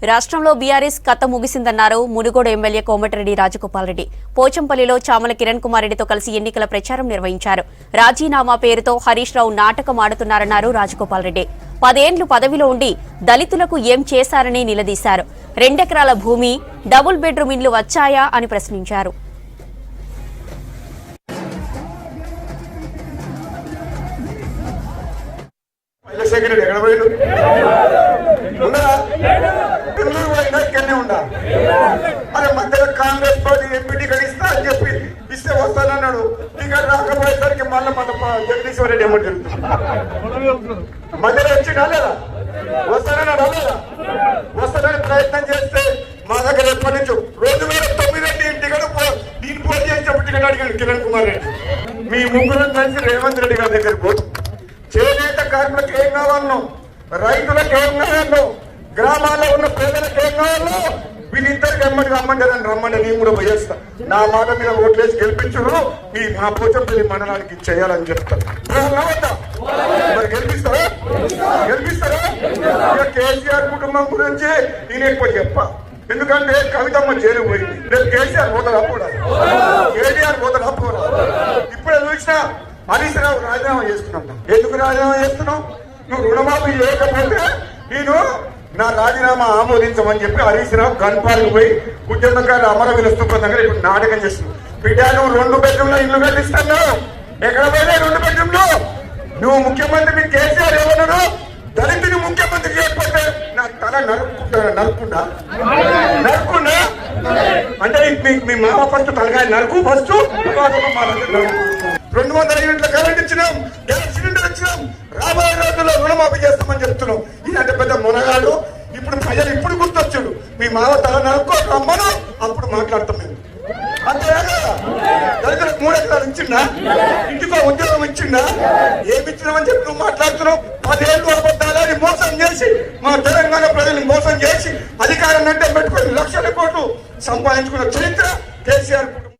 రాష్ట్రంలో బీఆర్ఎస్ కథ ముగిసిందన్నారు మునుగోడు ఎమ్మెల్యే కోమటిరెడ్డి రాజగోపాల్ రెడ్డి. పోచంపల్లిలో చామల కిరణ్ కుమార్ రెడ్డితో కలిసి ఎన్నికల ప్రచారం నిర్వహించారు. రాజీనామా పేరుతో హరీష్ రావు నాటకం ఆడుతున్నారన్నారు రాజగోపాల్ రెడ్డి. 10 ఏళ్లు పదవిలో ఉండి దళితులకు ఏం చేశారని నిలదీశారు. 2 ఎకరాల భూమి, డబుల్ బెడ్రూమ్ ఇండ్లు వచ్చాయా అని ప్రశ్నించారు. అరే మధ్యలో కాంగ్రెస్ పార్టీ ఎంపీ ఇస్తా అని చెప్పి ఇస్తే వస్తానన్నాడు. టికెట్ రాకపోయేసరికి మళ్ళీ మన జగదీశ్వర్ రెడ్డి ఏమంటారు మధ్యలో వచ్చిందా లేదా, వస్తానన్నాడు లేదా, వస్తానని ప్రయత్నం చేస్తే మా దగ్గర ఎప్పటి నుంచి 2009 టికెట్ నేను పోటీ చేసి చెప్పి టికెట్ అడిగాడు కిరణ్ కుమార్ రెడ్డి. మీ ముగ్గురు కలిసి రేవంత్ రెడ్డి గారి దగ్గర పోతాం. చేనేత కార్మికులకు ఏం కావాలనో, రైతులకు ఏం కావాలనో, గ్రామాల్లో ఉన్న ప్రజలకు ఏం కావాలో వీళ్ళిద్దరికి ఎమ్మడి రమ్మంటే నేను కూడా పోయేస్తా. నా మాట మీద ఓట్లేసి గెలిపించుడు ఈ మా పోచంపల్లి మండలానికి చేయాలని చెప్తాను. మరి గెలిపిస్తారా? కేసీఆర్ కుటుంబం గురించి నేను ఎక్కువ చెప్పా. ఎందుకంటే కవితమ్మ జైలు పోయింది. రేపు కేసీఆర్ పోతారా కూడా, కేటీఆర్ పోతారా కూడా. ఇప్పుడే చూసినా హరీష్ రావు రాజీనామా చేస్తున్నాం. ఎందుకు రాజీనామా చేస్తున్నావు? నువ్వు రుణమాఫీ చేయకపోతే నేను నా రాజీనామా ఆమోదించమని చెప్పి హరీష్ రావు గన్పాలకు పోయి ఉద్యమకారులు అమరవీర స్తూపం దగ్గర ఇప్పుడు నాటకం చేస్తున్నావు. బిడ్డ నువ్వు 2 బెడ్రూమ్లో ఇల్లు కట్టిస్తాను. ఎక్కడ పోయినా 2 బెడ్రూమ్లు. నువ్వు ముఖ్యమంత్రి, మీ కేసీఆర్ ఏమన్నాడు? దళితుని ముఖ్యమంత్రి చేయకపోతే నా తల నరుక్కుండా అంటే మీ మామ ఫస్ట్ తలకాయ నరుకు ఫస్ట్. 200 యూనిట్ల కరెంట్ ఇచ్చినాం, గ్యాస్ సిలిండర్ ఇచ్చినాం, రాబోయే రోజుల్లో రుణమాఫీ చేస్తామని చెప్తున్నాం. ఇలాంటి పెద్ద మునగాడు ఇప్పుడు ప్రజలు ఇప్పుడు గుర్తొచ్చాడు. మీ మామ తల నరుక్కో రమ్మను, అప్పుడు మాట్లాడతాం మేము. అంతేగా దళితులకు 3 ఎకరాలు ఇచ్చిండా, ఇంటికో ఉద్యోగం ఇచ్చిండా, ఏమి ఇచ్చినామని చెప్పి నువ్వు మాట్లాడుతున్నావు. 10 ఏళ్ళు అబద్ధాలని మోసం చేసి మా తెలంగాణ ప్రజల్ని మోసం చేసి అధికారం అంటే పెట్టుకొని లక్షల కోట్లు సంపాదించుకున్న చరిత్ర కేసీఆర్.